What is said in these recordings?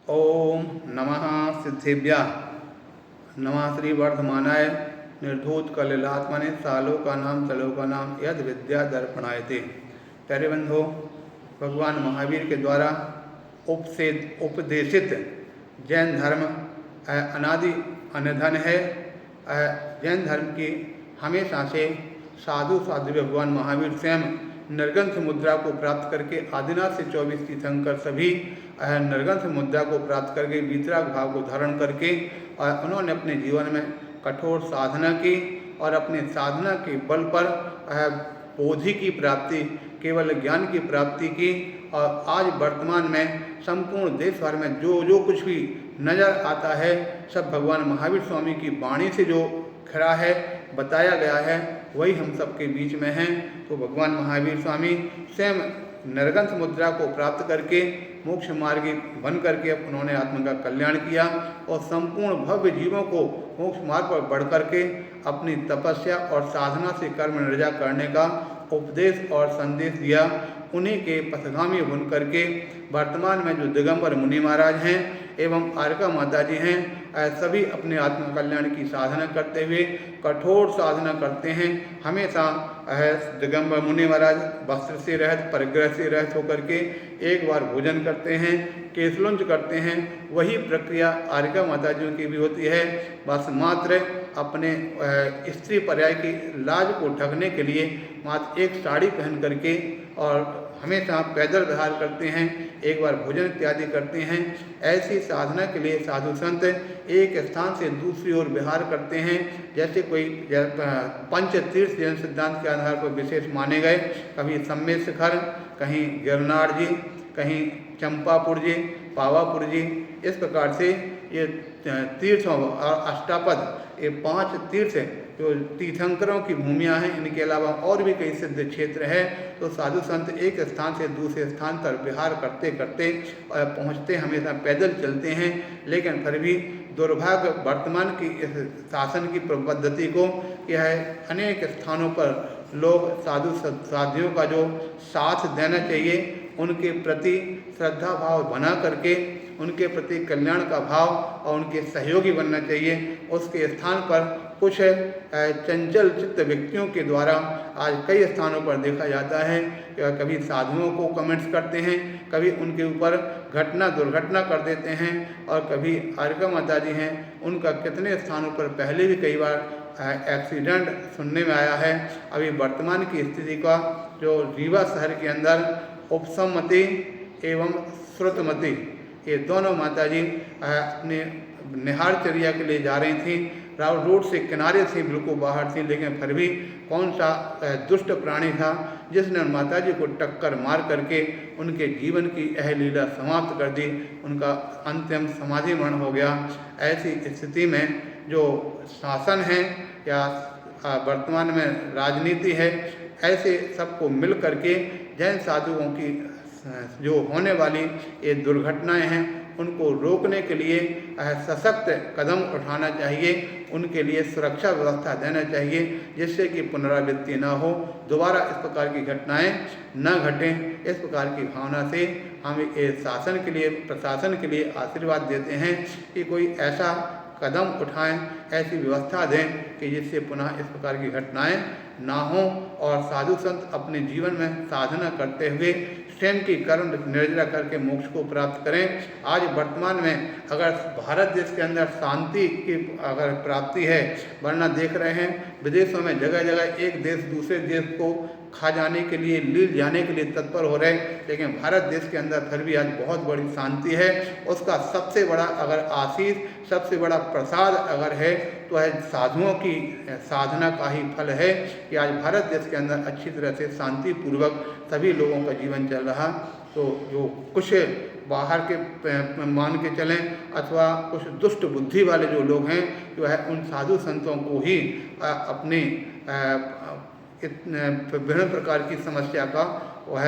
ओम नमः सिद्धेभ्यः। नमः श्री वर्धमानाय निर्धूत कलिलात्मने सालोका नाम तलोका नाम यद विद्या दर्पणायते। प्यारे बंधो, भगवान महावीर के द्वारा उपदेशित जैन धर्म अनादि अनधन है। जैन धर्म की हमेशा से साधु भगवान महावीर स्वयं नरगंथ मुद्रा को प्राप्त करके आदिनाथ से 24 तीर्थंकर सभी नरगंथ मुद्रा को प्राप्त करके वीतराग भाव को धारण करके और उन्होंने अपने जीवन में कठोर साधना की और अपने साधना के बल पर बोधि की प्राप्ति, केवल ज्ञान की प्राप्ति की। और आज वर्तमान में संपूर्ण देश भर में जो कुछ भी नज़र आता है सब भगवान महावीर स्वामी की वाणी से जो खड़ा है, बताया गया है, वही हम सबके बीच में हैं। तो भगवान महावीर स्वामी स्वयं नरगंथ मुद्रा को प्राप्त करके मोक्ष मार्गी बन करके उन्होंने आत्मा का कल्याण किया और संपूर्ण भव्य जीवों को मोक्ष मार्ग पर बढ़ करके अपनी तपस्या और साधना से कर्म निर्जा करने का उपदेश और संदेश दिया। उन्हीं के पथगामी बन करके वर्तमान में जो दिगंबर मुनि महाराज हैं एवं आर्का माता जी हैं, सभी अपने आत्म कल्याण की साधना करते हुए कठोर साधना करते हैं। हमेशा दिगंबर मुनि महाराज वस्त्र से रहित, परिग्रह से रहित होकर के एक बार भोजन करते हैं, केशलुंज करते हैं। वही प्रक्रिया आर्का माता जी की भी होती है। बस मात्र अपने स्त्री पर्याय की लाज को ढकने के लिए मात्र एक साड़ी पहन करके और हमेशा पैदल विहार करते हैं, एक बार भोजन इत्यादि करते हैं। ऐसी साधना के लिए साधु संत एक स्थान से दूसरी ओर विहार करते हैं। जैसे कोई पंच तीर्थ जैन सिद्धांत के आधार पर विशेष माने गए, कभी सम्मेद शिखर, कहीं गिरनार जी, कहीं चंपापुर जी, पावापुर जी। इस प्रकार से ये तीर्थों और अष्टापद, ये 5 तीर्थ जो तीर्थंकरों की भूमियाँ हैं, इनके अलावा और भी कई सिद्ध क्षेत्र है। तो साधु संत एक स्थान से दूसरे स्थान पर विहार करते करते पहुँचते, हमेशा पैदल चलते हैं। लेकिन फिर भी दुर्भाग्य वर्तमान की इस शासन की पद्धति को यह है, अनेक स्थानों पर लोग साधियों का जो साथ देना चाहिए, उनके प्रति श्रद्धा भाव बना करके उनके प्रति कल्याण का भाव और उनके सहयोगी बनना चाहिए, उसके स्थान पर कुछ चंचल चित्त व्यक्तियों के द्वारा आज कई स्थानों पर देखा जाता है कि कभी साधुओं को कमेंट्स करते हैं, कभी उनके ऊपर दुर्घटना कर देते हैं, और कभी आर्का माता जी हैं, उनका कितने स्थानों पर पहले भी कई बार एक्सीडेंट सुनने में आया है। अभी वर्तमान की स्थिति का जो रीवा शहर के अंदर उपसममती एवं श्रुतमती, ये दोनों माता जी अपने निहारचर्या के लिए जा रही थी। रोड से किनारे से बिल्कुल बाहर थी, लेकिन फिर भी कौन सा दुष्ट प्राणी था जिसने माता जी को टक्कर मार करके उनके जीवन की यह लीला समाप्त कर दी, उनका अंतिम समाधि मरण हो गया। ऐसी स्थिति में जो शासन है या वर्तमान में राजनीति है, ऐसे सबको मिल करके जैन साधुओं की जो होने वाली ये दुर्घटनाएं हैं, उनको रोकने के लिए सशक्त कदम उठाना चाहिए, उनके लिए सुरक्षा व्यवस्था देना चाहिए, जिससे कि पुनरावृत्ति न हो, दोबारा इस प्रकार की घटनाएं न घटें। इस प्रकार की भावना से हम शासन के लिए, प्रशासन के लिए आशीर्वाद देते हैं कि कोई ऐसा कदम उठाएं, ऐसी व्यवस्था दें कि जिससे पुनः इस प्रकार की घटनाएं ना हों और साधु संत अपने जीवन में साधना करते हुए स्वयं की कर्म निर्जरा करके मोक्ष को प्राप्त करें। आज वर्तमान में अगर भारत देश के अंदर शांति की अगर प्राप्ति है, वरना देख रहे हैं विदेशों में जगह जगह एक देश दूसरे देश को खा जाने के लिए, लील जाने के लिए तत्पर हो रहे हैं, लेकिन भारत देश के अंदर फिर भी आज बहुत बड़ी शांति है। उसका सबसे बड़ा अगर आशीष, सबसे बड़ा प्रसाद अगर है तो है साधुओं की साधना का ही फल है कि आज भारत देश के अंदर अच्छी तरह से शांतिपूर्वक सभी लोगों का जीवन चल रहा। तो जो कुछ बाहर के मान के चलें अथवा कुछ दुष्ट बुद्धि वाले जो लोग हैं, जो है उन साधु संतों को ही अपनी विभिन्न प्रकार की समस्या का वह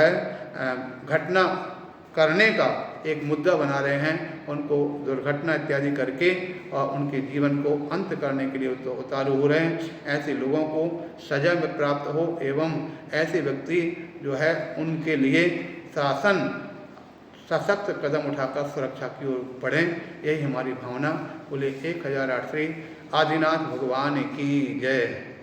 घटना करने का एक मुद्दा बना रहे हैं, उनको दुर्घटना इत्यादि करके और उनके जीवन को अंत करने के लिए उतारू हो रहे हैं। ऐसे लोगों को सजा में प्राप्त हो एवं ऐसे व्यक्ति जो है उनके लिए शासन सशक्त कदम उठाकर सुरक्षा की ओर बढ़ें, यही हमारी भावना। बोले 1008 श्री आदिनाथ भगवान की जय।